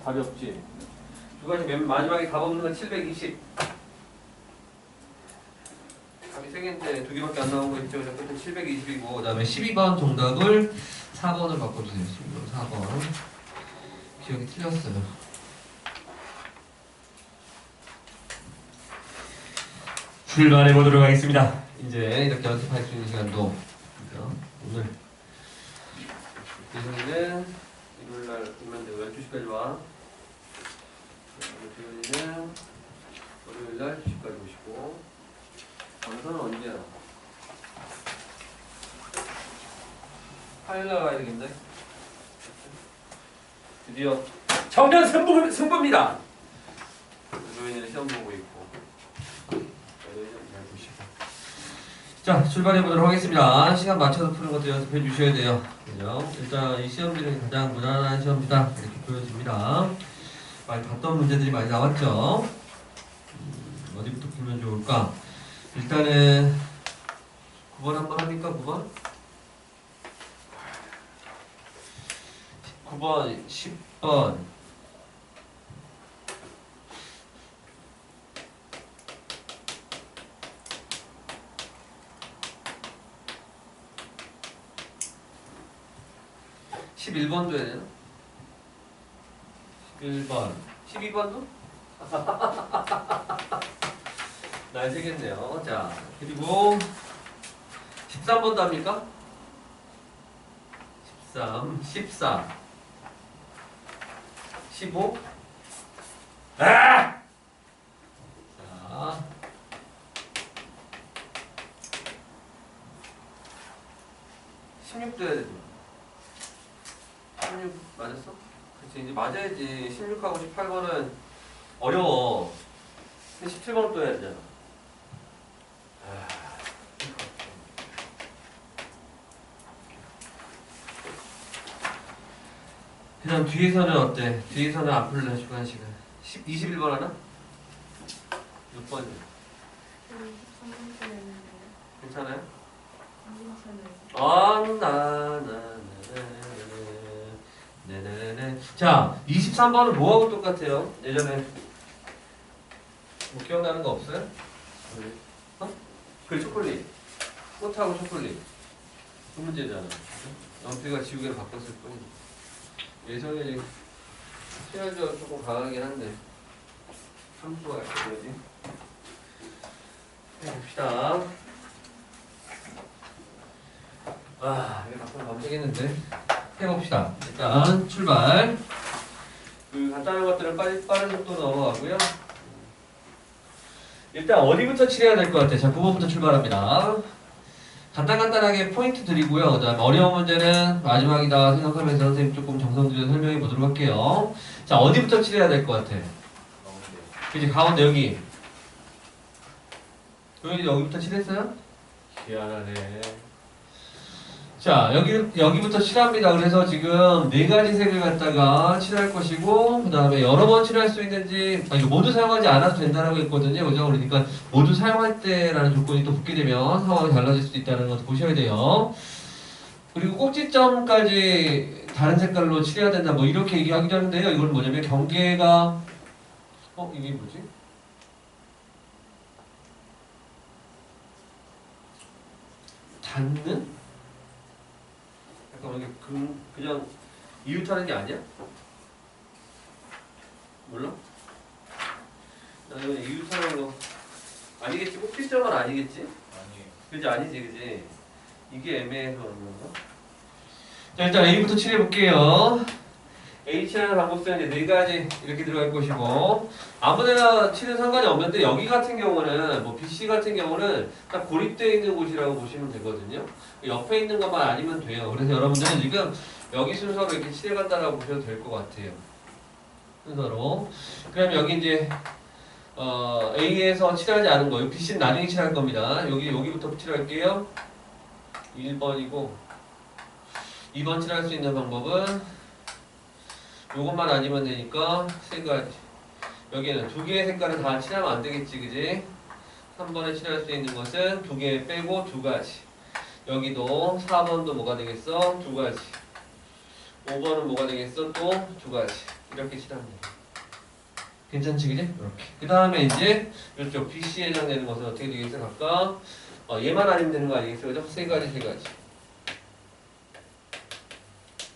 답이 없지. 두 가지 맨 마지막에 답 없는 건 720. 답이 세 개인데 두 개밖에 안 나온 거 있죠. 그래서 끝은 720이고 그 다음에 12번 정답을 4번을 바꿔주세요. 12번 4번. 기억이 틀렸어요. 출발해 보도록 하겠습니다. 이제 이렇게 연습할 수 있는 시간도 오늘 예선이는 일요일날 오면 되고 12시까지 와. 주연이는 월요일날 2시까지 오시고 강사는 언제야? 화요일날 가야 되겠네. 드디어 정년 승부입니다. 주연이는 시험 보고 있고 자, 출발해 보도록 하겠습니다. 시간 맞춰서 푸는 것도 연습해 주셔야 돼요. 그죠? 일단 이 시험들이 가장 무난한 시험이다. 이렇게 보여집니다. 많이 봤던 문제들이 많이 나왔죠. 어디부터 풀면 좋을까? 일단은 9번 한번 합니까? 9번? 9번, 10번 11번도 해야 되나? 11번 12번도? 날 새겠네요. 자, 그리고 13번도 합니까? 13, 14 15 아! 자 16도 해야 되죠. 16 맞았어? 그치, 이제 맞아야지. 16하고 18번은 어려워. 17번은 또 해야 되잖아. 그냥 뒤에서는 어때? 뒤에서는 안 풀래, 주관식은. 21번 하나? 6번이요. 괜찮아요? 네네네. 자, 23번은 뭐하고 똑같아요? 예전에 뭐 기억나는 거 없어요? 어? 그 초콜릿. 꽃하고 초콜릿. 그 문제잖아. 연필과 지우개를 바꿨을 뿐. 예전에 시간적으로 조금 강하긴 한데 함수가 뭐지? 해봅시다. 이거 가끔 검색했는데 해봅시다. 일단 출발. 그 간단한 것들은 빠른 속도로 넘어가고요. 일단 어디부터 칠해야 될 것 같아요? 자, 9번부터 출발합니다. 간단하게 포인트 드리고요. 그 다음에 어려운 문제는 마지막이다 생각하면서 선생님 조금 정성 들여 설명해 보도록 할게요. 자, 어디부터 칠해야 될 것 같아? 그치, 가운데 여기. 여기부터 칠했어요? 희한하네. 자, 여기부터 칠합니다. 그래서 지금 4가지 색을 갖다가 칠할 것이고, 그 다음에 여러 번 칠할 수 있는지, 이거 모두 사용하지 않아도 된다고 했거든요. 그죠? 그러니까 모두 사용할 때라는 조건이 또 붙게 되면 상황이 달라질 수도 있다는 것도 보셔야 돼요. 그리고 꼭지점까지 다른 색깔로 칠해야 된다. 뭐 이렇게 얘기하기도 하는데요. 이건 뭐냐면 경계가, 이게 뭐지? 닿는? 이게 그냥 이웃하는 게 아니야? 몰라? 나 이거 이웃하는 거 아니겠지? 꼭지점은 아니겠지? 아니에요. 그지? 아니지, 그지? 이게 애매해서 그런 건가? 자, 일단 A부터 칠해볼게요. A 칠하는 방법은 이제 4가지 이렇게 들어갈 것이고, 아무데나 칠은 상관이 없는데, 여기 같은 경우는, 뭐 BC 같은 경우는 딱 고립되어 있는 곳이라고 보시면 되거든요. 옆에 있는 것만 아니면 돼요. 그래서 여러분들은 지금 여기 순서로 이렇게 칠해간다라고 보셔도 될 것 같아요. 순서로. 그럼 여기 이제 A에서 칠하지 않은 거, BC는 나중에 칠할 겁니다. 여기부터 칠할게요. 1번이고 2번 칠할 수 있는 방법은 요것만 아니면 되니까 3가지. 여기는 2개의 색깔은 다 칠하면 안 되겠지, 그지? 3번에 칠할 수 있는 것은 2개 빼고 2가지. 여기도 4번도 뭐가 되겠어? 2가지. 5번은 뭐가 되겠어? 또 두 가지. 이렇게 칠합니다. 괜찮지, 그지? 이렇게. 그 다음에 이제 이쪽 BC에 해당되는 것은 어떻게 되겠어? 각각 얘만 아니면 되는 거 아니겠어? 그죠? 세 가지, 세 가지.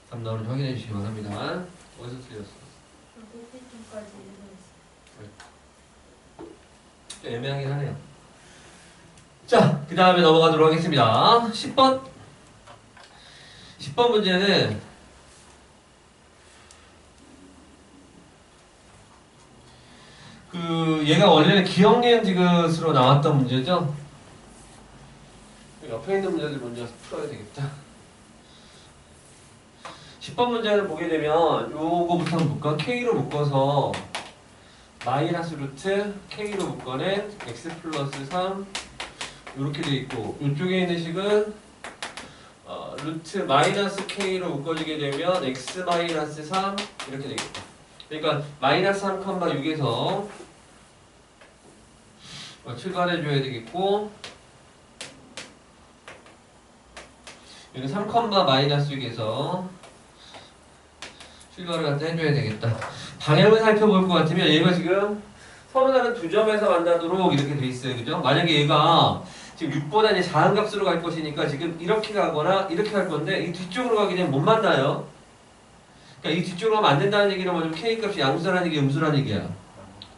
답 나오는지 확인해 주시기 바랍니다. 어디서 틀렸어? 좀 애매하긴 하네요. 자, 그 다음에 넘어가도록 하겠습니다. 10번. 10번 문제는 얘가 원래는 기억, 니은, 디귿으로 나왔던 문제죠. 옆에 있는 문제들 먼저 풀어야 되겠다. 10번 문제를 보게 되면 요거부터 묶어 K로 묶어서 마이너스 루트 K로 묶어낸 X 플러스 3 이렇게 돼 있고 이쪽에 있는 식은 루트 마이너스 K로 묶어지게 되면 X 마이너스 3 이렇게 되겠다. 그러니까 마이너스 3,6에서 출발해 줘야 되겠고 여기 3, 마이너스 6에서 출발을 갖다 해줘야 되겠다. 방향을 살펴볼 것 같으면 얘가 지금 서로 다른 두 점에서 만나도록 이렇게 돼 있어요. 그죠? 만약에 얘가 지금 6보다 이제 작은 값으로 갈 것이니까 지금 이렇게 가거나 이렇게 갈 건데 이 뒤쪽으로 가게 되면 못 만나요. 그러니까 이 뒤쪽으로 가면 안 된다는 얘기는 뭐냐면 K 값이 양수라는 얘기, 음수라는 얘기야.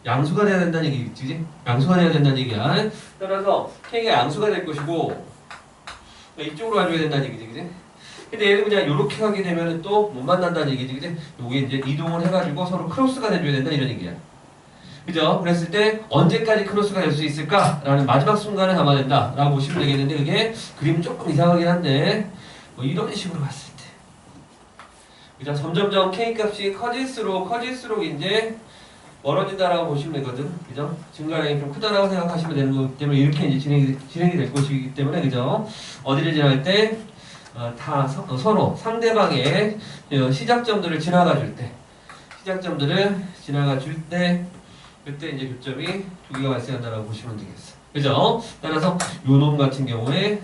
양수가 돼야 된다는 얘기지, 그지? 양수가 돼야 된다는 얘기야. 따라서 K가 양수가 될 것이고 이쪽으로 가줘야 된다는 얘기지, 그지? 근데 얘를 그냥 이렇게 가게 되면 또 못 만난다는 얘기지, 그지? 요게 이제 이동을 해가지고 서로 크로스가 돼줘야 된다 이런 얘기야. 그죠? 그랬을 때 언제까지 크로스가 될 수 있을까라는 마지막 순간에 담아낸다 라고 보시면 되겠는데 그게 그림은 조금 이상하긴 한데 뭐 이런 식으로 봤을 때 그죠? 점점점 K값이 커질수록 이제 멀어진다라고 보시면 되거든. 그죠? 증가량이 좀 크다라고 생각하시면 되는 거기 때문에 이렇게 이제 진행이 될 것이기 때문에 그죠? 어디를 지나갈 때 다 서로 상대방의 시작점들을 지나가 줄 때 그때 이제 교점이 두 개가 발생한다라고 보시면 되겠어. 그죠? 따라서 요 놈 같은 경우에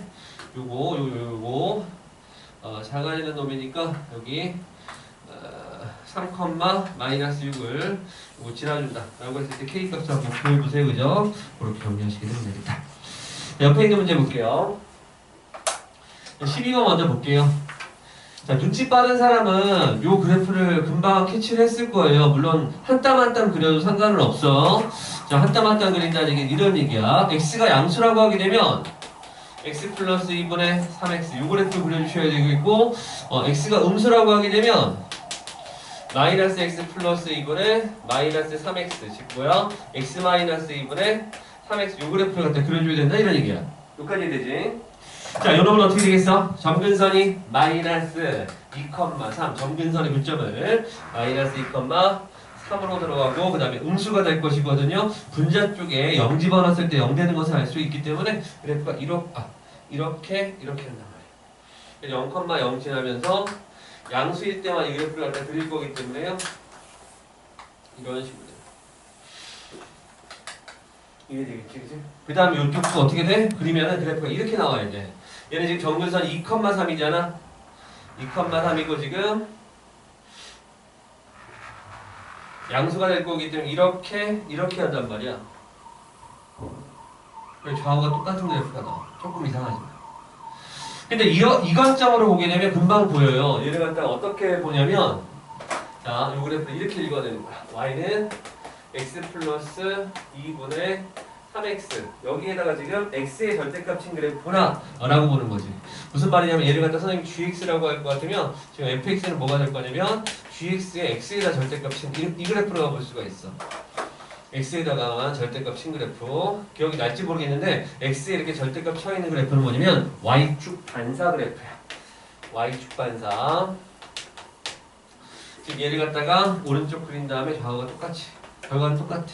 요거 작아지는 놈이니까 여기 3, 마이너스 6을 지나준다 라고 했을 때 K값을 한번 구해보세요. 그죠? 그렇게 정리하시게 되면 되겠다. 옆에 있는 문제 볼게요. 12번 먼저 볼게요. 자, 눈치 빠른 사람은 요 그래프를 금방 캐치를 했을 거예요. 물론 한 땀 한 땀 그려도 상관은 없어. 자, 한 땀 한 땀 그린다는 얘기는 이런 얘기야. X가 양수라고 하게 되면 X 플러스 2분의 3X 요 그래프 그려주셔야 되겠고 X가 음수라고 하게 되면 마이너스 X 플러스 2분의 마이너스 3X 즉 뭐야? X 마이너스 2분의 3X 요 그래프를 갖다 그려줘야 된다 이런 얘기야. 여기까지 되지? 자, 요놈은 어떻게 되겠어? 점근선이 마이너스 2,3 점근선의 교점을 마이너스 2,3으로 들어가고 그 다음에 음수가 될 것이거든요. 분자 쪽에 0 집어넣었을 때 0 되는 것을 알 수 있기 때문에 그래프가 이렇게 한단 말이에요. 0,0 지나면서 양수일 때만 이 그래프를 갖다 그릴 거기 때문에요. 이런 식으로 이게 되겠지, 그치? 그 다음에 이쪽도 어떻게 돼? 그리면은 그래프가 이렇게 나와야 돼. 얘는 지금 점근선 2,3이잖아. 2,3이고 지금 양수가 될 거기 때문에 이렇게 한단 말이야. 좌우가 똑같은 그래프가 나와. 조금 이상하지만. 근데 이 관점으로 보게 되면 금방 보여요. 얘를 갖다가 어떻게 보냐면 자, 이 그래프를 이렇게 읽어야 되는 거야. y는 x 플러스 2분의 3x 여기에다가 지금 x의 절대값인 그래프구나 라고 보는 거지. 무슨 말이냐면 얘를 갖다 선생님이 gx라고 할 것 같으면 지금 fx는 뭐가 될 거냐면 gx의 x에다 절대값인 이 그래프로 가볼 수가 있어. x에다가 절대값 친 그래프 기억이 날지 모르겠는데 x에 이렇게 절대값 쳐 있는 그래프는 뭐냐면 y축 반사 그래프야. y축 반사. 즉 얘를 갖다가 오른쪽 그린 다음에 좌우가 똑같이 결과는 똑같아.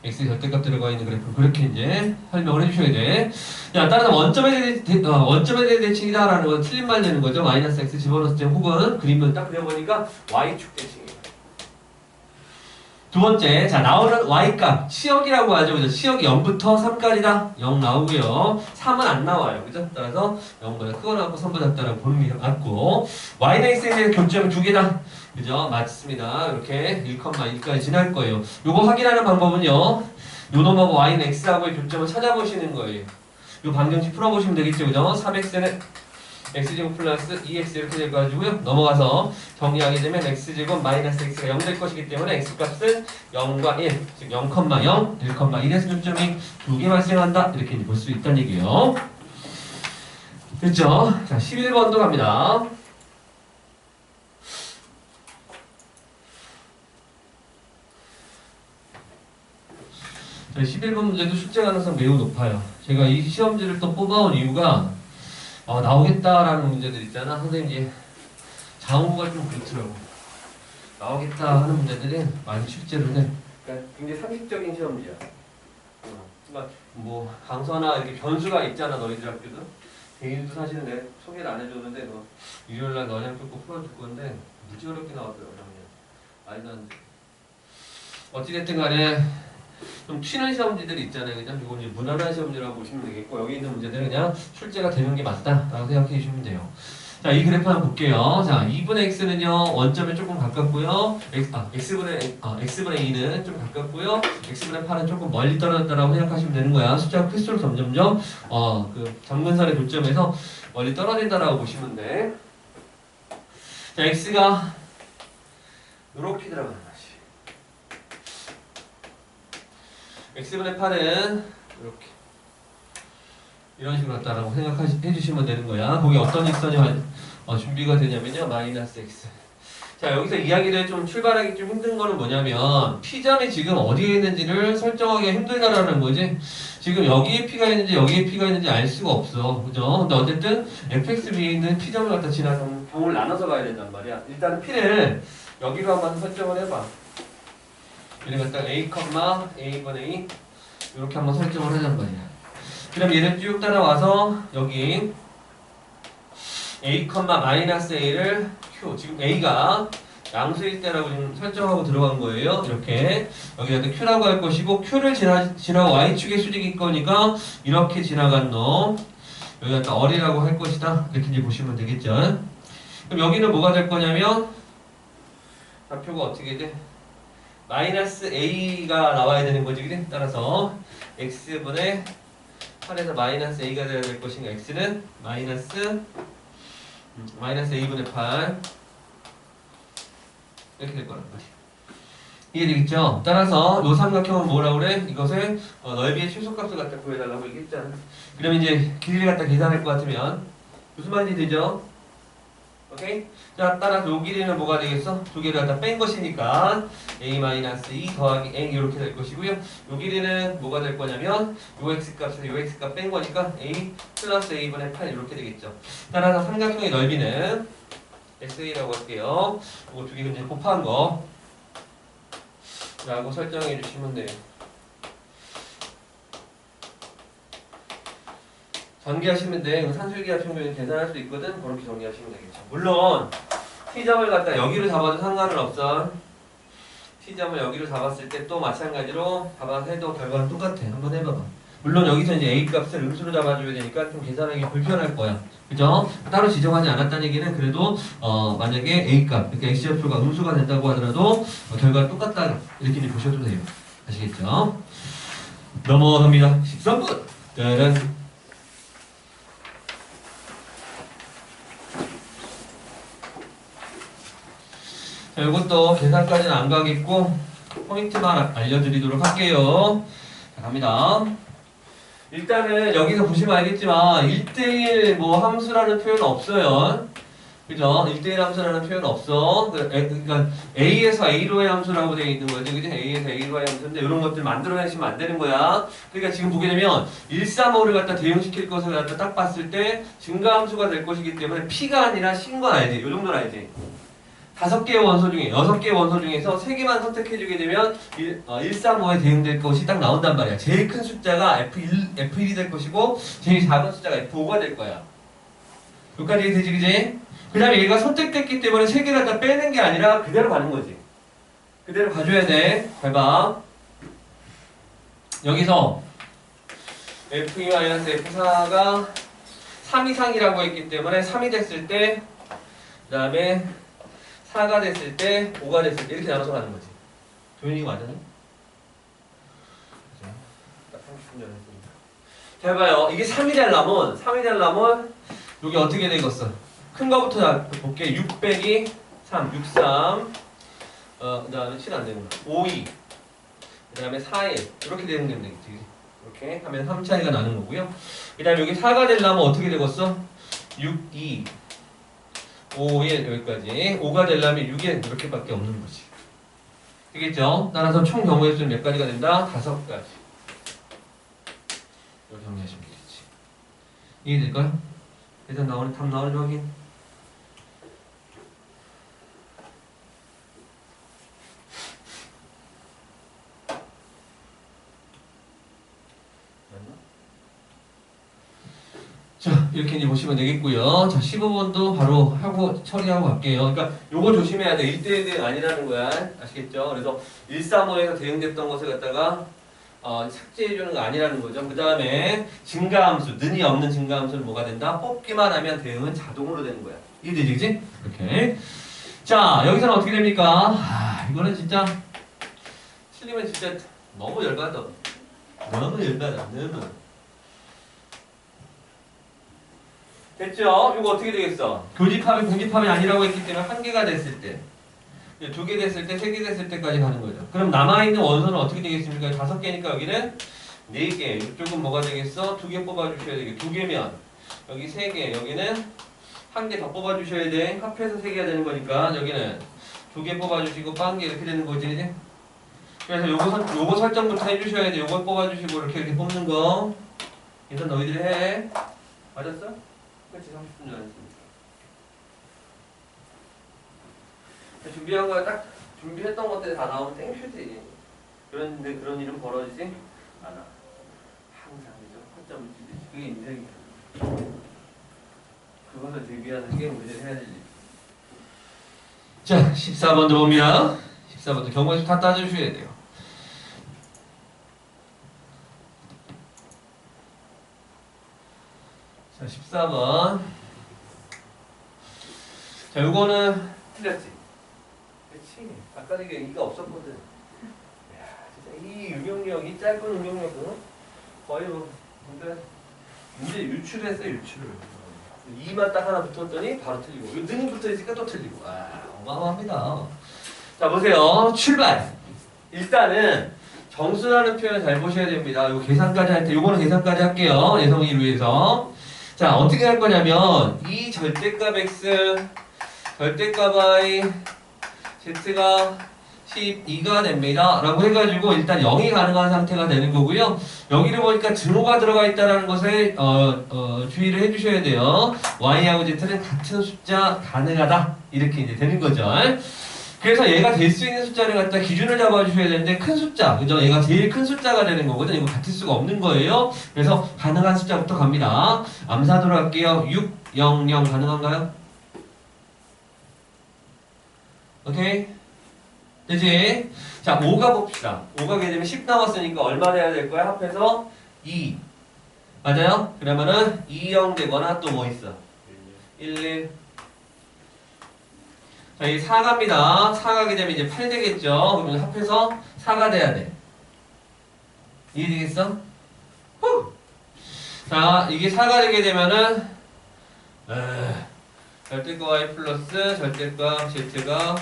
x의 절대값 들어가 있는 그래프 그렇게 이제 설명을 해주셔야 돼. 자, 따라서 원점에 대한 대칭이다라는 건 틀린 말 되는 거죠. 마이너스 x 집어넣었을 때 혹은 그림을 딱 그려보니까 y축 대칭이에요. 두 번째, 자, 나오는 y값, 치역이라고 하죠. 그죠? 치역이 0부터 3까지다. 0 나오고요. 3은 안 나와요. 그죠? 따라서 0보다 크거나 같고 3보다 작다라고 보는 게 맞고, y는 x에 대해 교점이 두 개다. 그죠? 맞습니다. 이렇게 1,1까지 지날 거예요. 요거 확인하는 방법은요, 요 놈하고 y는 x하고의 교점을 찾아보시는 거예요. 요 방정식 풀어보시면 되겠죠. 그죠? 3x는 x제곱 플러스 2x 이렇게 될 거가지고요. 넘어가서 정리하게 되면 x제곱 마이너스 x가 0 될 것이기 때문에 x값은 0과 1, 즉 0,0, 1,1에서 교점이 두 개 발생한다. 이렇게 볼 수 있다는 얘기예요. 됐죠? 자, 11번도 갑니다. 자, 11번 문제도 출제 가능성 매우 높아요. 제가 이 시험지를 또 뽑아온 이유가 나오겠다라는 문제들 있잖아. 선생님 이제 장호가 좀 그렇더라고. 나오겠다 하는 문제들이 많이 출제로는 그러니까 굉장히 상식적인 시험지야. 그러니까 뭐 강서나 이렇게 변수가 있잖아. 너희들 학교도. 개인도 사실은 내가 소개를 안 해줬는데 너 일요일날 너랑 꼭 풀어줄 건데 무지 어렵게 나왔더라고. 말도 안 돼. 어찌됐든 간에 좀 튀는 시험지들이 있잖아요. 그죠? 이건 이제 무난한 시험지라고 보시면 되겠고, 여기 있는 문제들은 그냥 출제가 되는 게 맞다라고 생각해 주시면 돼요. 자, 이 그래프 한번 볼게요. 자, 2분의 x는요, 원점에 조금 가깝고요. x분의 2는 좀 가깝고요. x분의 8은 조금 멀리 떨어졌다라고 생각하시면 되는 거야. 숫자가 클수록 점점점, 그 점근선의 교점에서 멀리 떨어진다라고 보시면 돼. 자, x가 이렇게 들어가는 거지. x분의 8은 이렇게 이런 식으로 왔다라고 생각해 주시면 되는 거야. 거기 어떤 직선이 준비가 되냐면요. 마이너스 x. 자, 여기서 이야기를 좀 출발하기 좀 힘든 거는 뭐냐면 P점이 지금 어디에 있는지를 설정하기가 힘들다라는 거지. 지금 여기에 P가 있는지 여기에 P가 있는지 알 수가 없어. 그죠? 근데 어쨌든 fxb에 있는 P점을 갖다 지나서 경우를 나눠서 가야 된단 말이야. 일단 P를 여기로 한번 설정을 해봐. 얘를 갖다가 a,a분의 2 이렇게 한번 설정을 하잔 말이야. 그럼 얘를 쭉 따라와서 여기 a,-a를 q, 지금 a가 양수일 때라고 지금 설정하고 들어간 거예요. 이렇게 여기다 q라고 할 것이고, q를 지나고 y축의 수직일 거니까 이렇게 지나간 놈 여기다 어리라고 할 것이다. 이렇게 이제 보시면 되겠죠. 그럼 여기는 뭐가 될 거냐면 좌표가 어떻게 돼? 마이너스 a가 나와야 되는 거지, 그래? 따라서 x분의 8에서 마이너스 a가 되어야 될 것인가? x는 마이너스 a분의 8 이렇게 될 거란 말이야. 이해되겠죠? 따라서 요 삼각형은 뭐라고 그래? 이것을 넓이의 최소값을 갖다 구해달라고 얘기했잖아. 그럼 이제 길이를 갖다 계산할 것 같으면 무슨 말인지 되죠? 오케이? 자, 따라서 요 길이는 뭐가 되겠어? 두 개를 갖다 뺀 것이니까 a-2 더하기 a 이렇게 될 것이고요. 요 길이는 뭐가 될 거냐면 요 x값에서 요 x값 뺀 거니까 a 플러스 a분의 8 이렇게 되겠죠. 따라서 삼각형의 넓이는 sa라고 할게요. 요거 두 개 이제 곱한 거 라고 설정해 주시면 돼요. 전개하시면 돼. 산술기압 평균 계산할 수 있거든. 그렇게 정리하시면 되겠죠. 물론 T점을 갖다 여기로 잡아도 상관은 없어. T점을 여기로 잡았을 때 또 마찬가지로 잡아서 해도 결과는 똑같아. 한번 해봐봐. 물론 여기서 이제 A 값을 음수로 잡아줘야 되니까 좀 계산하기 불편할 거야. 그죠? 따로 지정하지 않았다는 얘기는 그래도 만약에 A 값, 그러니까 X좌표가 음수가 된다고 하더라도 결과가 똑같다. 이렇게 이제 보셔도 돼요. 아시겠죠? 넘어갑니다. 13분. 짜란. 자, 이것도 계산까지는 안 가겠고 포인트만 알려드리도록 할게요. 자, 갑니다. 일단은 여기서 보시면 알겠지만 1대1 뭐 함수라는 표현 없어요. 그죠? 1대1 함수라는 표현 없어. 그러니까 A에서 A로의 함수라고 되어 있는 거지. 그죠? A에서 A로의 함수인데 이런 것들 만들어내시면 안 되는 거야. 그러니까 지금 보게 되면 135를 갖다 대응시킬 것을 갖다 딱 봤을 때 증가함수가 될 것이기 때문에 P가 아니라 C인 건 알지? 이 정도는 알지? 5개의 원소 중에 6개의 원소 중에서 3개만 선택해주게 되면 135에 대응될 것이 딱 나온단 말이야. 제일 큰 숫자가 F1이 될 것이고 제일 작은 숫자가 F5가 될 거야. 여기까지 되지, 그지? 그 다음에 얘가 선택됐기 때문에 3개를 다 빼는 게 아니라 그대로 가는 거지. 그대로 봐줘야 돼. 잘 봐. 여기서 F2-F4가 3 이상이라고 했기 때문에 3이 됐을 때, 그 다음에 4가 됐을 때, 5가 됐을 때 이렇게 나눠서 가는 거지. 도현이가 맞았나? 딱 30분 전에 했으니까. 잘 봐요. 이게 3이 되려면 여기 어떻게 되겠어? 큰 거부터 볼게. 6 빼기 3, 6, 3. 그 다음에 7 안 되는 거. 5, 2. 그 다음에 4, 1. 이렇게 되는 되겠지. 이렇게 하면 3 차이가 나는 거고요. 그 다음에 여기 4가 되려면 어떻게 되겠어? 6, 2, 5, 1 여기까지. 5가 되려면 6에 이렇게밖에 없는 거지. 되겠죠? 따라서 총 경우의 수는 몇 가지가 된다? 5가지. 이걸 정리하시면 되겠지. 이해될까요? 일단 답 나오는 확인. 자, 이렇게 이제 보시면 되겠고요. 자, 15번도 바로 하고 처리하고 갈게요. 그러니까 요거 조심해야 돼. 1대1은 아니라는 거야. 아시겠죠? 그래서 135에서 대응됐던 것을 갖다가 삭제해주는 거 아니라는 거죠. 그 다음에 증가함수, 는이 없는 증가함수는 뭐가 된다? 뽑기만 하면 대응은 자동으로 되는 거야. 이해되지, 그치? 이렇게. 자, 여기서는 어떻게 됩니까? 이거는 진짜 틀리면 진짜 너무 열받아. 너무. 됐죠? 이거 어떻게 되겠어? 교집합이 공집합이 아니라고 했기 때문에 한 개가 됐을 때, 두 개 됐을 때, 세 개 됐을 때까지 가는 거죠. 그럼 남아있는 원소는 어떻게 되겠습니까? 5개니까 여기는 4개. 이쪽은 뭐가 되겠어? 2개 뽑아주셔야 되겠고, 2개면 여기 3개, 여기는 1개 더 뽑아주셔야 돼. 합해서 3개가 되는 거니까 여기는 2개 뽑아주시고 빵개 이렇게 되는 거지. 그래서 요거 설정부터 해주셔야 돼. 요걸 뽑아주시고 이렇게 뽑는 거. 일단 너희들이 해. 맞았어? 그렇지, 30분 전에 했으니까. 준비한 거 딱 준비했던 것들이 다 나오면 땡큐지. 그런데 그런 일은 벌어지지 않아. 항상 그죠? 허점을 찌르지. 그게 인생이야. 그것을 대비하는 게 우리들이 해야 될 일. 자, 14번도 봅니다. 14번도 경우에서 다 따져주셔야 돼요. 자, 14번. 자, 요거는 틀렸지? 그치? 아까 이게 이가 없었거든. 이야, 진짜 이 응용력, 이 짧은 응용력은 거의 문제 유출했어, 유출. 2만 딱 하나 붙었더니 바로 틀리고, 요 능이 붙어있으니까 또 틀리고. 어마어마합니다. 자, 보세요. 출발! 일단은 정수라는 표현 잘 보셔야 됩니다. 요 계산까지 할 때, 요거는 계산까지 할게요. 예성이를 위해서. 자, 어떻게 할 거냐면 이 절대값 x, 절대값 y, z가 12가 됩니다 라고 해가지고 일단 0이 가능한 상태가 되는 거고요. 여기를 보니까 증오가 들어가 있다는 것에 주의를 해주셔야 돼요. y하고 z는 같은 숫자 가능하다 이렇게 이제 되는 거죠. 그래서 얘가 될 수 있는 숫자를 갖다 기준을 잡아주셔야 되는데 큰 숫자, 그죠? 얘가 제일 큰 숫자가 되는 거거든. 이거 같을 수가 없는 거예요. 그래서 가능한 숫자부터 갑니다. 암산으로 할게요. 6, 0, 0 가능한가요? 오케이? 되지? 자, 5가 봅시다. 5가 되면 10 남았으니까 얼마 돼야 될 거야? 합해서 2. 맞아요? 그러면은 2, 0 되거나 또 뭐 있어? 1, 1. 자, 이 4가입니다. 4가게 되면 이제 8 되겠죠? 그러면 합해서 4가 돼야 돼. 이해되겠어? 후! 자, 이게 4가 되게 되면은, 절대값 y 플러스 절대값 z가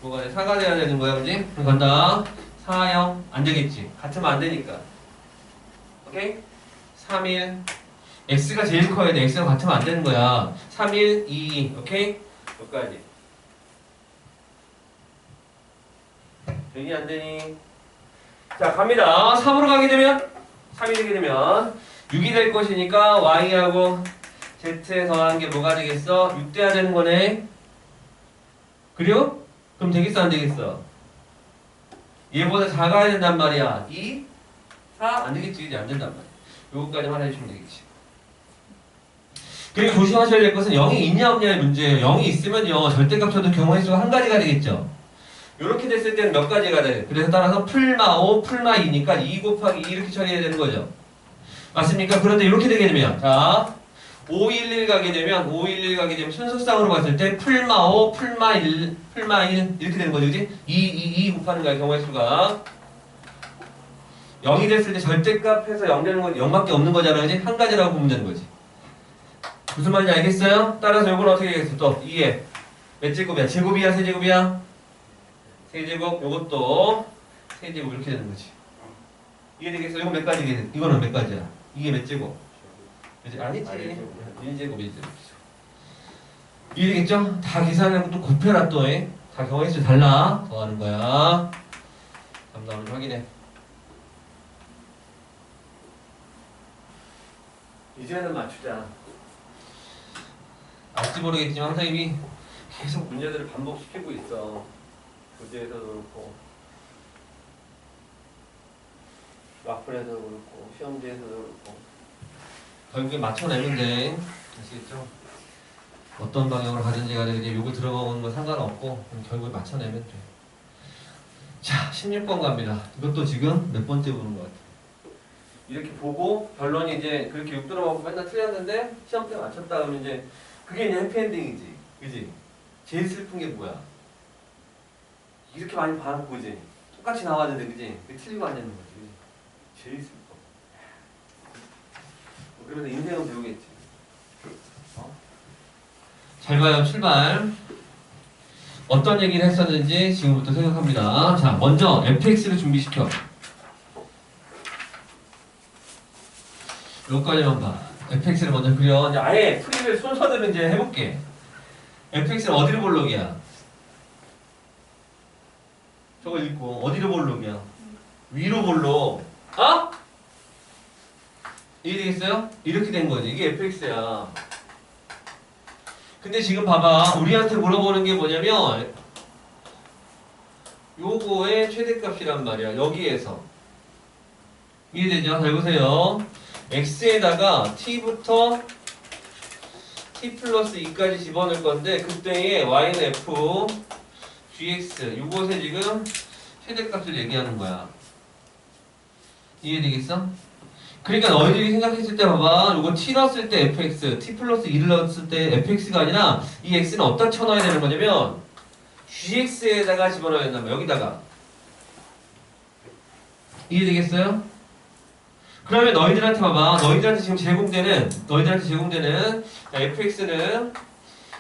뭐가 돼? 4가 돼야 되는 거야, 그지? 그럼 간다. 4, 0. 안 되겠지. 같으면 안 되니까. 오케이? 3, 1. x가 제일 커야 돼. x가 같으면 안 되는 거야. 3, 1, 2. 오케이? 여기까지. 되니 안 되니? 자, 갑니다. 3으로 가게 되면 3이 되게 되면 6이 될 것이니까 y하고 z에 더한 게 뭐가 되겠어? 6 돼야 되는 거네. 그래요? 그럼 되겠어 안 되겠어? 얘보다 작아야 된단 말이야. 2, 4 안 되겠지. 이제 안 된단 말이야. 요거까지만 해주시면 되겠지. 그리고 조심하셔야 될 것은 0이 있냐 없냐의 문제예요. 0이 있으면요 절대값 쳐도 경우의 수가 한 가지가 되겠죠. 이렇게 됐을 때는 몇 가지가 돼? 그래서 따라서 풀마 5, 풀마 2니까 2 곱하기 2 이렇게 처리해야 되는 거죠. 맞습니까? 그런데 이렇게 되게 되면 자 511 가게 되면 511 가게 되면 순서상으로 봤을 때 풀마 5, 풀마 1, 풀마 1 이렇게 되는 거죠. 그지? 2 곱하는 거야 경우의 수가. 0이 됐을 때 절대값에서 0 되는 건 0밖에 없는 거잖아. 그지? 한 가지라고 보면 되는 거지. 무슨 말인지 알겠어요? 따라서 이건 어떻게 되겠어? 또 2에 몇 제곱이야? 제곱이야? 세제곱이야? 세제곱 요것도 세제곱 이렇게 되는 거지. 이게 되겠어? 이건 몇 가지겠어? 이거는 몇 가지야? 이게 몇 제곱? 아니지. 1제곱 1제곱. 이해되겠죠? 다 계산하고 또 곱해라 또. 다 경우의 수 달라. 더하는 거야. 답답을 확인해. 이제는 맞추자. 알지 모르겠지만 선생님이 계속 문제들을 반복시키고 있어. 교재에서도 그렇고 와플에서도 그렇고 시험지에서도 그렇고 결국에 맞춰내면 돼. 아시겠죠? 어떤 방향으로 가든지 간에 이제 요거 들어가는 건 상관없고 결국에 맞춰내면 돼. 자 16번 갑니다. 이것도 지금 몇 번째 보는 것 같아. 이렇게 보고 결론이 이제 그렇게 6 들어먹고 맨날 틀렸는데 시험 때 맞췄다 그러면 이제 그게 이제 해피엔딩이지. 그지? 제일 슬픈 게 뭐야? 이렇게 많이 봐놓고 그지? 똑같이 나왔는데 그지? 틀리고 앉아있는 거지. 그지? 제일 슬퍼. 그러면 인생은 배우겠지. 잘 봐요. 출발. 어떤 얘기를 했었는지 지금부터 생각합니다. 자, 먼저 fx를 준비시켜. 여기까지만 봐. fx를 먼저 그려. 이제 아예 풀이를 순서대로 이제 해볼게. fx는 어디로 볼록이야? 저거 읽고 어디로 볼록이야? 위로 볼록. 어? 이해되겠어요? 이렇게 된 거지. 이게 fx야. 근데 지금 봐봐. 우리한테 물어보는 게 뭐냐면 요거의 최대값이란 말이야. 여기에서. 이해되죠? 잘 보세요. x에다가 t부터 t 플러스 2까지 집어넣을 건데 그때의 y는 f, gx 요것에 지금 최대값을 얘기하는 거야. 이해되겠어? 그러니까 너희들이 생각했을 때 봐봐. 요거 t 넣었을 때 fx, t 플러스 2를 넣었을 때 fx가 아니라 이 x는 어디다 쳐넣어야 되는 거냐면 gx에다가 집어넣어야 된다면 여기다가. 이해되겠어요? 그러면 너희들한테 봐봐. 너희들한테 지금 제공되는 fx는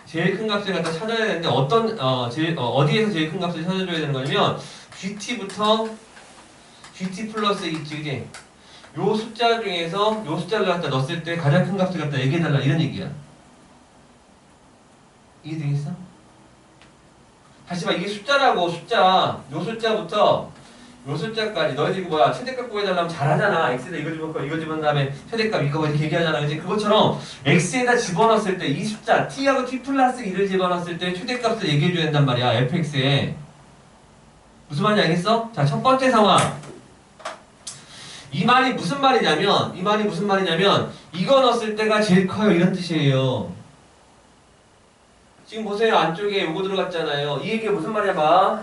제일 큰 값을 갖다 찾아야 되는데 어디에서 제일 큰 값을 찾아줘야 되는 거냐면 gt부터 gt 플러스 2지, 그지? 요 숫자 중에서 요 숫자를 갖다 넣었을 때 가장 큰 값을 갖다 얘기해달라 이런 얘기야. 이해되겠어? 다시 봐. 이게 숫자라고. 숫자. 요 숫자부터 요 숫자까지 너희들이 뭐야 최대값 구해달라면 잘하잖아. x에다 이거 집어넣고 이거 집어넣은 다음에 최대값 이거 이렇게 얘기하잖아. 그치? 그것처럼 x에다 집어넣었을 때 이 숫자 t하고 t 플러스 2를 집어넣었을 때 최대값을 얘기해줘야 된단 말이야. fx에. 무슨 말인지 알겠어? 자, 첫 번째 상황. 이 말이 무슨 말이냐면 이거 넣었을 때가 제일 커요 이런 뜻이에요. 지금 보세요. 안쪽에 요거 들어갔잖아요. 이 얘기가 무슨 말이야 봐.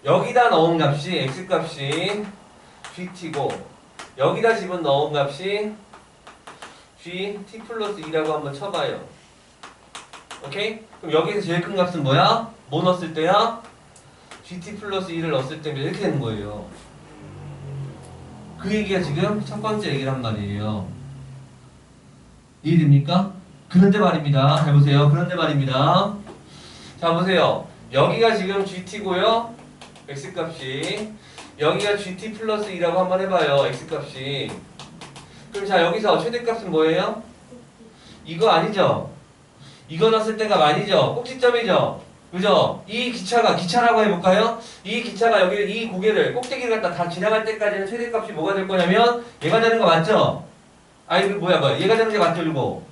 여기다 넣은 값이 x값이 gt고 여기다 집어넣은 값이 gt 플러스 2라고 한번 쳐봐요. 오케이? 그럼 여기서 제일 큰 값은 뭐야? 뭐 넣었을 때야? gt 플러스 2를 넣었을 때 이렇게 되는 거예요. 그 얘기가 지금 첫 번째 얘기란 말이에요. 이해됩니까? 그런데 말입니다. 잘 보세요. 그런데 말입니다. 자 보세요. 여기가 지금 gt고요. x값이. 여기가 gt 플러스 2라고 한번 해봐요. x값이. 그럼 자 여기서 최대값은 뭐예요? 이거 아니죠? 이거 넣었을 때가 아니죠? 꼭지점이죠? 그죠? 이 기차라고 해볼까요? 이 기차가 여기를, 이 고개를, 꼭대기를 갖다 다 지나갈 때까지는 최대값이 뭐가 될 거냐면 얘가 되는 거 맞죠? 아니 뭐야 얘가 되는 게 맞죠? 이거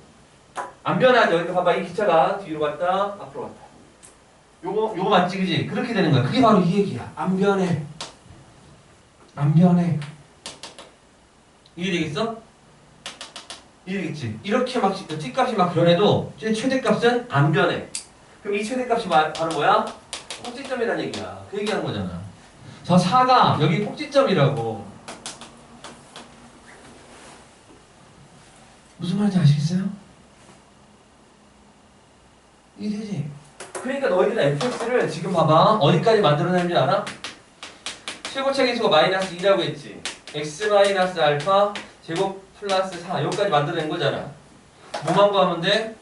안 변하죠? 이거 봐봐. 이 기차가 뒤로 갔다 앞으로 갔다 요거 맞지 그지? 그렇게 되는 거야. 그게 바로 이 얘기야. 안 변해. 이해되겠어? 이해되겠지? 이렇게 막 t값이 막 변해도 최대값은 안 변해. 그럼 이 최대값이 바로 뭐야? 꼭지점이라는 얘기야. 그 얘기하는 거잖아. 저 4가 여기 꼭지점이라고. 무슨 말인지 아시겠어요? 이게 되지? 그러니까 너희들은 fx를 지금 봐봐. 어디까지 만들어내는지 알아? 최고차계수가 마이너스 2라고 했지. x 마이너스 알파 제곱 플러스 4 여기까지 만들어낸 거잖아. 뭐만 구하면 돼?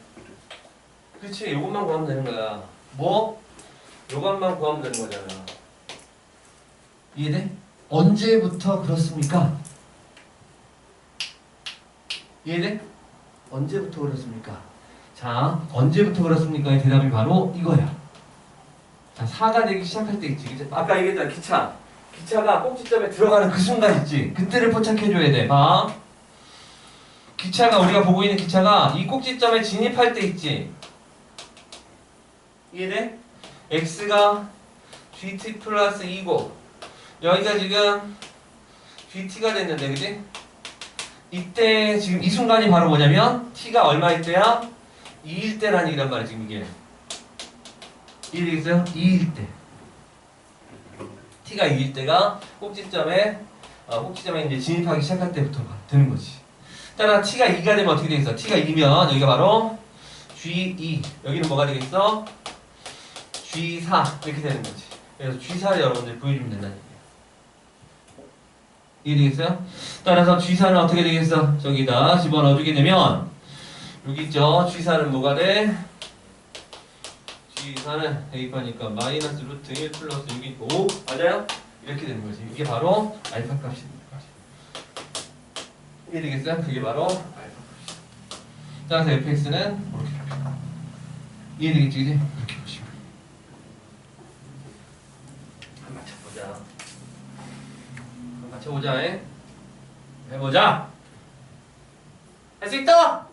그렇지. 요것만 구하면 되는 거야. 뭐? 요것만 구하면 되는 거잖아. 이해돼? 언제부터 그렇습니까? 이해돼? 언제부터 그렇습니까? 자, 언제부터 그렇습니까? 의 대답이 바로 이거야. 자, 4가 되기 시작할 때 있지. 그치? 아까 얘기했잖아. 기차가 꼭지점에 들어가는 그 순간 있지. 그때를 포착해줘야 돼. 봐. 기차가 우리가 보고 있는 기차가 이 꼭지점에 진입할 때 있지. 이해돼? x가 gt 플러스 2고 여기가 지금 gt가 됐는데 그지? 이때 지금 이 순간이 바로 뭐냐면 t가 얼마일 때야? 2일 때라는 얘기란 말이야 지금 이게. 이해되겠어요? 2일 때 t가 2일 때가 꼭지점에 이제 진입하기 시작할 때부터 되는 거지. 따라 t가 2가 되면 어떻게 되겠어? t가 2면 여기가 바로 g2 여기는 뭐가 되겠어? G4 이렇게 되는 거지. 그래서 G4를 여러분들 보여주면 된다는 얘기야. 이해되겠어요? 따라서 G4는 어떻게 되겠어? 저기다 집어넣어주게 되면 여기 있죠? G4는 뭐가 돼? G4는 대입하니까 마이너스 루트 1 플러스 6이 5 맞아요? 이렇게 되는 거지. 이게 바로 알파 값이 되는 거지. 이해되겠어요? 그게 바로 알파 값이. 따라서 fx는 이렇게 이해되겠지? 그지? 이렇게 보시면 맞춰보자. 해보자. 할 수 있다.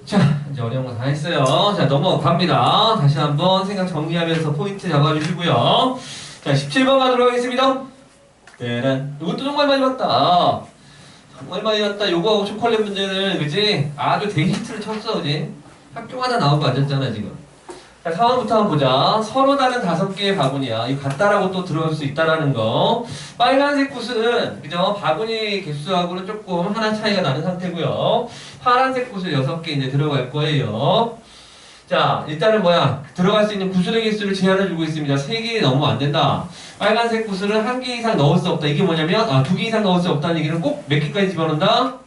자, 이제 어려운 거 다 했어요. 자, 넘어갑니다. 다시 한번 생각 정리하면서 포인트 잡아주시고요. 자, 17번 가도록 하겠습니다. 네, 이것도 정말 많이 봤다. 정말 많이 봤다. 요거하고 초콜릿 문제는, 그지? 아주 데이히트를 쳤어, 그지? 학교마다 나온 거 맞았잖아, 지금. 자, 4번부터 한번 보자. 서로 다른 5개의 바구니야. 이거 같다라고 또 들어올 수 있다라는 거. 빨간색 붓은, 그죠? 바구니 개수하고는 조금 하나 차이가 나는 상태고요. 파란색 붓을 6개 이제 들어갈 거예요. 자, 일단은 뭐야? 들어갈 수 있는 구슬의 개수를 제한을 주고 있습니다. 3개 넘으면 안 된다. 빨간색 구슬은 1개 이상 넣을 수 없다. 이게 뭐냐면, 2개 이상 넣을 수 없다는 얘기는 꼭 몇 개까지 집어넣는다?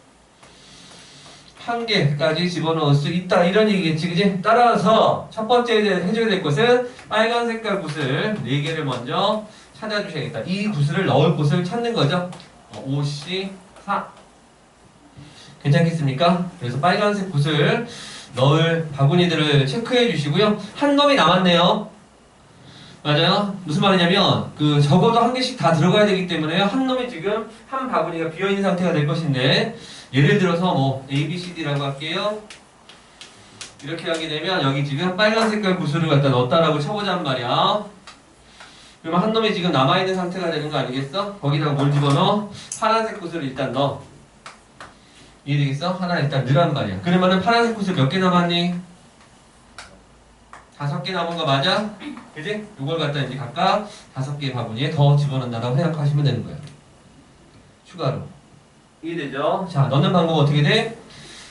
1개까지 집어넣을 수 있다. 이런 얘기겠지, 그지? 따라서 첫 번째 해줘야 될 것은 빨간 색깔 구슬 4개를 먼저 찾아주셔야겠다. 이 구슬을 넣을 곳을 찾는 거죠. 5C4. 괜찮겠습니까? 그래서 빨간색 구슬 넣을 바구니들을 체크해 주시고요. 한 놈이 남았네요. 맞아요? 무슨 말이냐면 적어도 1개씩 다 들어가야 되기 때문에 한 놈이 지금 한 바구니가 비어있는 상태가 될 것인데 예를 들어서 뭐 A, B, C, D라고 할게요. 이렇게 하게 되면 여기 지금 빨간 색깔 구슬을 갖다 넣었다라고 쳐보자는 말이야. 그러면 한 놈이 지금 남아있는 상태가 되는 거 아니겠어? 거기다가 뭘 집어넣어? 파란색 구슬을 일단 넣어. 이해되겠어? 하나 일단 넣으란 말이야. 그러면은 파란색 구슬 몇 개 남았니? 5개 남은 거 맞아? 그지? 이걸 갖다 이제 각각 5개의 바구니에 더 집어넣는다라고 생각하시면 되는 거야. 추가로. 이해되죠? 자, 넣는 방법 어떻게 돼?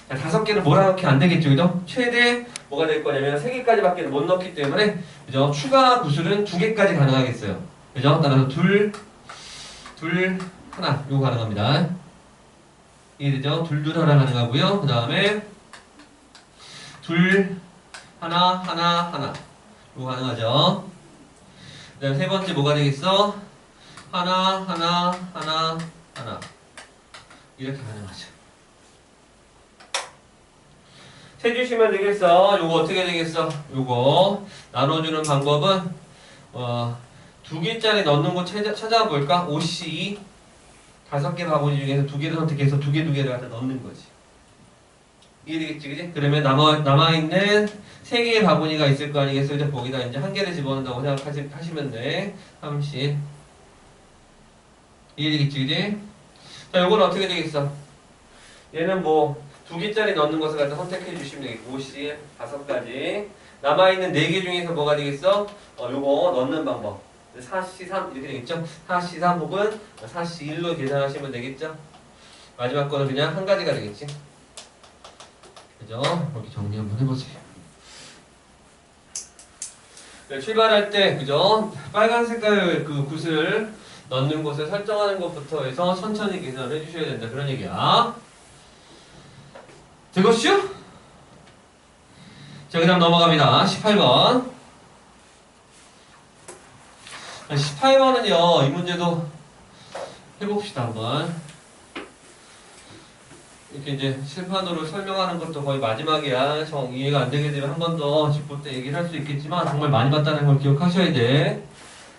자, 5개는 몰아넣기 안 되겠죠, 그죠? 최대 뭐가 될 거냐면 3개까지밖에 못 넣기 때문에, 그죠? 추가 구슬은 2개까지 가능하겠어요. 그죠? 따라서 둘, 하나, 요거 가능합니다. 이해되죠? 둘, 하나 가능하고요. 그 다음에 둘, 하나. 요거 가능하죠? 그 다음 세 번째 뭐가 되겠어? 하나. 이렇게 가능하죠. 세주시면 되겠어. 요거 어떻게 되겠어? 요거 나눠주는 방법은 2개짜리 넣는 곳 찾아볼까? 5C 5개 바구니 중에서 2개를 선택해서 2개를 갖다 넣는 거지. 이해되겠지, 그지? 그러면 남아있는 3개의 바구니가 있을 거 아니겠어? 그죠? 거기다 이제 1개를 집어넣는다고 생각하시면 돼. 30. 이해되겠지, 그지? 자, 요건 어떻게 되겠어? 얘는 뭐, 2개짜리 넣는 것을 갖다 선택해 주시면 되겠고, 50, 5가지. 남아있는 4개 중에서 뭐가 되겠어? 요거 넣는 방법. 4C3 이렇게 되겠죠? 4C3 혹은 4C1로 계산하시면 되겠죠? 마지막 거는 그냥 한 가지가 되겠지. 그죠? 이렇게 정리 한번 해보세요. 네, 출발할 때, 그죠? 빨간 색깔 그 굿을 넣는 곳을 설정하는 것부터 해서 천천히 계산을 해주셔야 된다. 그런 얘기야. 되겠슈? 자, 그 다음 넘어갑니다. 18번. 18번은요, 이 문제도 해봅시다, 한번. 이렇게 이제 실판으로 설명하는 것도 거의 마지막이야. 정 이해가 안 되게 되면 한 번 더 짚을 때 얘기를 할 수 있겠지만, 정말 많이 봤다는 걸 기억하셔야 돼.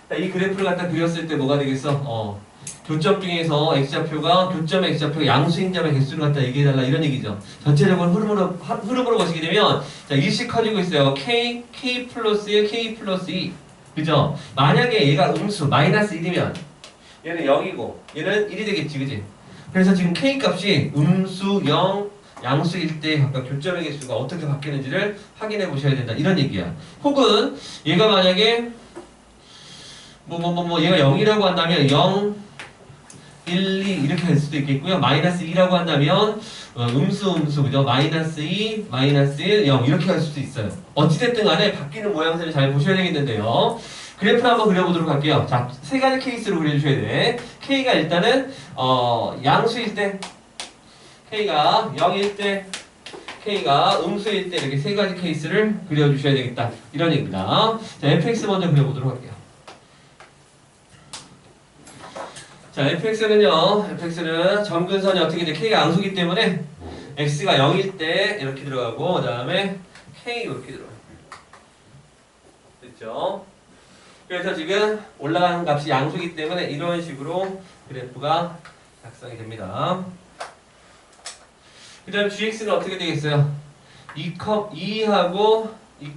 자, 이 그래프를 갖다 그렸을 때 뭐가 되겠어? 교점 중에서 x좌표가, 교점의 x좌표가 양수인 점의 개수를 갖다 얘기해달라, 이런 얘기죠. 전체적으로 흐름으로 보시게 되면, 자, 일씩 커지고 있어요. k, k 플러스 1, k 플러스 2. 그죠? 만약에 얘가 음수, 마이너스 1이면, 얘는 0이고, 얘는 1이 되겠지, 그지? 그래서 지금 k 값이 음수, 0, 양수일 때 각각 교점의 개수가 어떻게 바뀌는지를 확인해 보셔야 된다, 이런 얘기야. 혹은, 얘가 만약에, 얘가 0이라고 한다면, 0, 1, 2 이렇게 될 수도 있겠고요. 마이너스 2라고 한다면 음수, 그죠? 마이너스 2, 마이너스 1, 0 이렇게 할 수도 있어요. 어찌됐든 간에 바뀌는 모양새를 잘 보셔야 되겠는데요. 그래프를 한번 그려보도록 할게요. 자, 3가지 케이스로 그려주셔야 돼. K가 일단은 양수일 때, K가 0일 때, K가 음수일 때 이렇게 3가지 케이스를 그려주셔야 되겠다, 이런 얘기입니다. 자, fx 먼저 그려보도록 할게요. 자, fx는 점근선이 어떻게 돼? k가 양수기 때문에 x가 0일 때 이렇게 들어가고, 그 다음에 k 이렇게 들어가요. 됐죠? 그래서 지금 올라가는 값이 양수기 때문에 이런 식으로 그래프가 작성이 됩니다. 그 다음에 gx는 어떻게 되겠어요? 2하고 2,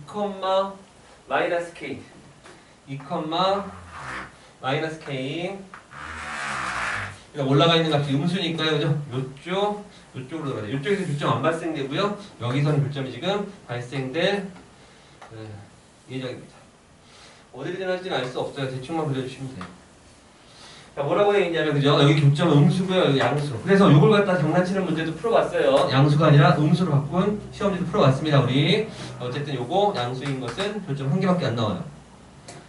마이너스 k 2, 마이너스 k. 그러니까 올라가 있는 값이 음수니까요, 그죠? 요쪽으로 들어가요. 요쪽에서 교점 안 발생되고요. 여기서는 교점이 지금 발생될 예정입니다. 어디를 지나갈지는 알 수 없어요. 대충만 그려주시면 돼요. 자, 뭐라고 되어 있냐면, 그죠? 여기 교점은 음수고요, 여기 양수. 그래서 요걸 갖다 장난치는 문제도 풀어봤어요. 양수가 아니라 음수로 바꾼 시험지도 풀어봤습니다, 우리. 어쨌든 요거 양수인 것은 교점 1개밖에 안 나와요.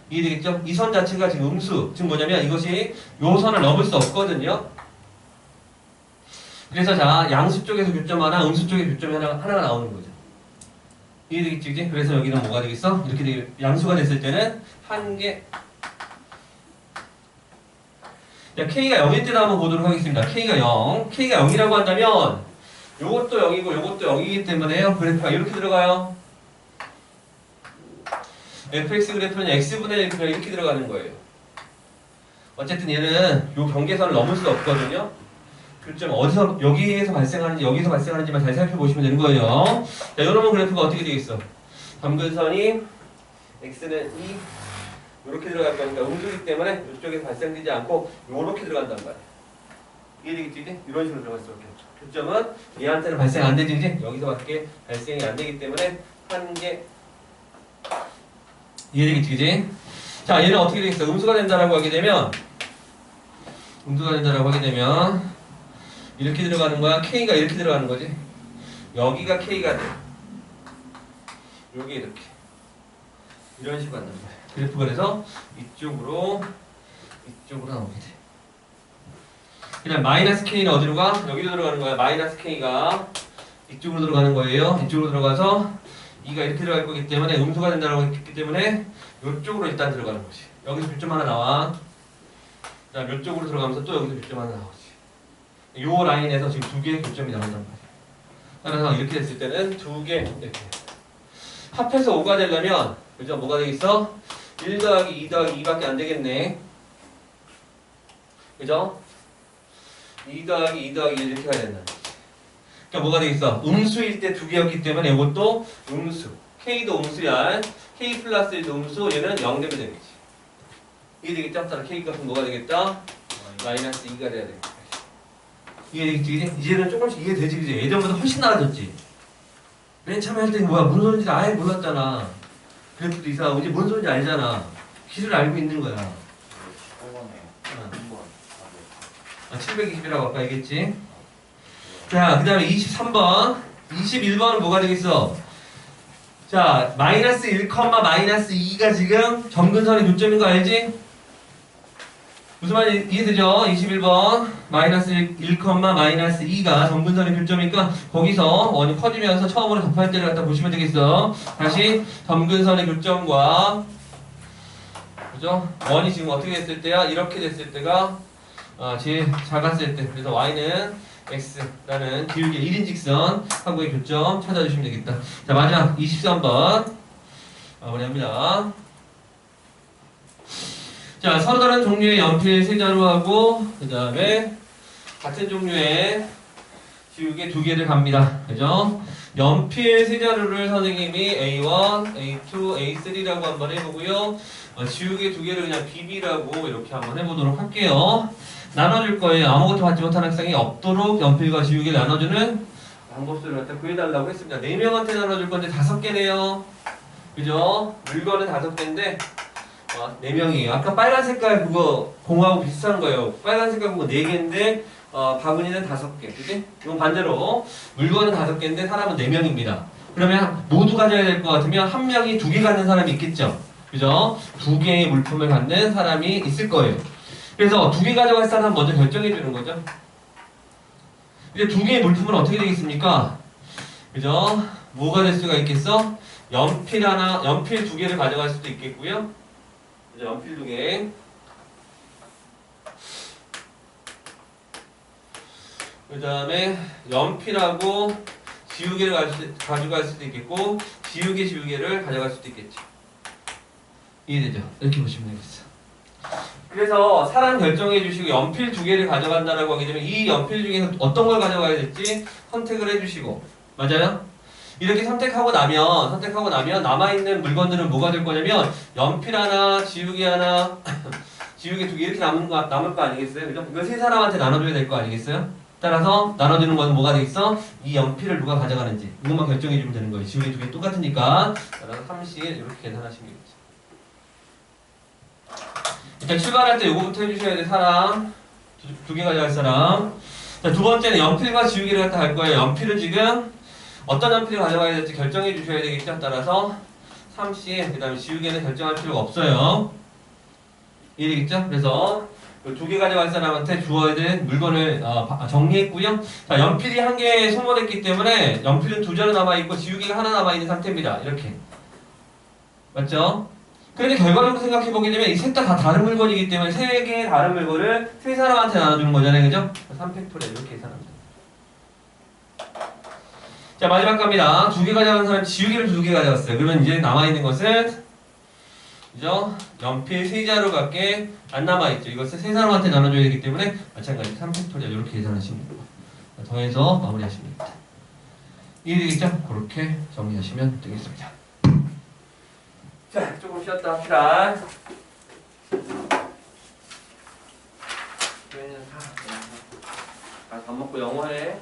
이해되겠죠? 이 선 자체가 지금 음수. 지금 뭐냐면 이것이 요 선을 넘을 수 없거든요. 그래서 자, 양수 쪽에서 교점 하나, 음수 쪽에 교점이 하나가 나오는 거죠. 이해되겠지, 그지? 그래서 여기는 뭐가 되겠어? 이렇게 양수가 됐을 때는 1개. 자, K가 0일 때도 한번 보도록 하겠습니다. K가 0. K가 0이라고 한다면 요것도 0이고 요것도 0이기 때문에요. 그래프가 이렇게 들어가요. fx 그래프는 x분의 1 이렇게 들어가는 거예요. 어쨌든 얘는 요 경계선을 넘을 수 없거든요. 교점 어디서, 여기에서 발생하는지 여기서 발생하는지만 잘 살펴보시면 되는 거예요. 자, 요런 그래프가 어떻게 되겠어? 점근선이 x는 2 이렇게 들어갈 거니까 음수기 때문에 이쪽에서 발생되지 않고 요렇게 들어간단 말이야. 이해되겠지? 이런 식으로 들어갈 수밖에 없죠. 교점은 얘한테는 발생 안 되지, 이제 여기서밖에 발생이 안 되기 때문에 1개. 이해되겠지, 그지? 자, 얘는 어떻게 되겠어? 음수가 된다라고 하게 되면, 이렇게 들어가는 거야. K가 이렇게 들어가는 거지. 여기가 K가 돼. 여기 이렇게. 이런 식으로 간단 말이야. 그래프가 그래서 이쪽으로 나오게 돼. 그냥 마이너스 K는 어디로 가? 여기로 들어가는 거야. 마이너스 K가 이쪽으로 들어가는 거예요. 이쪽으로 들어가서 2가 이렇게 들어갈 거기 때문에 음수가 된다고 했기 때문에 이쪽으로 일단 들어가는 거지. 여기서 교점 하나 나와. 자, 이쪽으로 들어가면서 또 여기서 교점 하나 나오지. 요 라인에서 지금 2개의 교점이 나온단 말이야. 따라서 이렇게 됐을 때는 2개 이렇게. 합해서 5가 되려면, 그죠? 뭐가 되겠어? 1 더하기 2 더하기 2밖에 안 되겠네. 그죠? 2 더하기 2 더하기 1 이렇게 가야 된다. 그러니까 뭐가 되겠어? 음수일 때 2개였기 때문에 이것도 음수. K도 음수야. K 플러스 1도 음수. 얘는 0 되면 되겠지. 이게 되겠죠? 따라 K 값은 뭐가 되겠다? 마이너스 2가 돼야 돼. 이해되겠지? 이제는 조금씩 이해되지, 그지? 예전보다 훨씬 나아졌지? 맨 처음에 할 때는 뭐야, 뭔 소리인지 아예 몰랐잖아. 그래프도 이상하고, 이제 뭔 소리인지 알잖아. 길을 알고 있는 거야. 720이라고 아까 얘기했지? 자, 그 다음에 23번. 21번은 뭐가 되겠어? 자, 마이너스 1, 마이너스 2가 지금 점근선의 교점인 거 알지? 무슨 말인지 이해되죠? 21번 마이너스 1, 마이너스 2가 점근선의 교점이니까 거기서 원이 커지면서 처음으로 접할 때를 갖다 보시면 되겠어. 다시 점근선의 교점과 그죠? 원이 지금 어떻게 됐을 때야? 이렇게 됐을 때가 제일 작았을 때. 그래서 y는 x라는 기울기 1인직선 하고의 교점 찾아주시면 되겠다. 자, 마지막 23번 마무리합니다. 자, 서로 다른 종류의 연필 세자루하고 그 다음에 같은 종류의 지우개 두 개를 갑니다. 그죠? 연필 세자루를 선생님이 A1, A2, A3라고 한번 해보고요. 지우개 두 개를 그냥 BB라고 이렇게 한번 해보도록 할게요. 나눠줄 거예요. 아무것도 받지 못한 학생이 없도록 연필과 지우개를 나눠주는 방법들을 갖다 구해달라고 했습니다. 4명한테 나눠줄 건데 5개네요. 그죠? 물건은 5개인데 4명이에요. 아까 빨간 색깔 그거 공하고 비슷한 거예요. 빨간 색깔 그거 4개인데 바구니는 5개. 그치? 이건 반대로 물건은 5개인데 사람은 4명입니다. 그러면 모두 가져야 될 것 같으면 한 명이 2개 갖는 사람이 있겠죠? 그죠? 2개의 물품을 갖는 사람이 있을 거예요. 그래서 2개 가져갈 사람 먼저 결정해 주는 거죠. 이제 2개의 물품은 어떻게 되겠습니까? 그죠? 뭐가 될 수가 있겠어? 연필 2개를 가져갈 수도 있겠고요. 그죠? 연필 2개. 그 다음에 연필하고 지우개를 가져갈 수도 있겠고, 지우개를 가져갈 수도 있겠죠. 이해되죠? 이렇게 보시면 되겠어. 그래서 사람 결정해 주시고 연필 2개를 가져간다라고 하게 되면 이 연필 중에서 어떤 걸 가져가야 될지 선택을 해 주시고, 맞아요? 이렇게 선택하고 나면 남아있는 물건들은 뭐가 될 거냐면 연필 하나, 지우개 하나, 지우개 2개 이렇게 남을 거 아니겠어요? 그죠? 이거 3사람한테 나눠줘야 될 거 아니겠어요? 따라서 나눠주는 건 뭐가 되겠어? 이 연필을 누가 가져가는지 이것만 결정해 주면 되는 거예요. 지우개 2개 똑같으니까. 따라서 30 이렇게 계산하시면 되겠죠. 일단 출발할 때 요거부터 해주셔야 돼. 사람 2개 가져갈 사람. 자, 두 번째는 연필과 지우개를 갖다 갈 거예요. 연필은 지금 어떤 연필을 가져가야 될지 결정해 주셔야 되겠죠. 따라서 30, 그 다음에 지우개는 결정할 필요가 없어요. 이해되겠죠? 그래서 2개 가져갈 사람한테 주어야 될 물건을 정리했고요. 자, 연필이 1개 소모됐기 때문에 연필은 2자로 남아있고 지우개가 하나 남아있는 상태입니다. 이렇게. 맞죠? 그런데 결과적으로 생각해보게 되면 이 셋 다 다른 물건이기 때문에 3개의 다른 물건을 3사람한테 나눠주는 거잖아요. 그죠? 3팩토리얼 이렇게 계산합니다. 자, 마지막 갑니다. 2개 가져간 사람 지우개를 2개 가져갔어요. 그러면 이제 남아있는 것은 그죠? 연필 3자루밖에 안 남아있죠. 이것을 3사람한테 나눠줘야 되기 때문에 마찬가지 3팩토리얼 이렇게 계산하시면 됩니다. 더해서 마무리하시면 됩니다. 이해되겠죠? 그렇게 정리하시면 되겠습니다. 자, 조금 쉬었다 합시다. 밥 먹고 영어 해.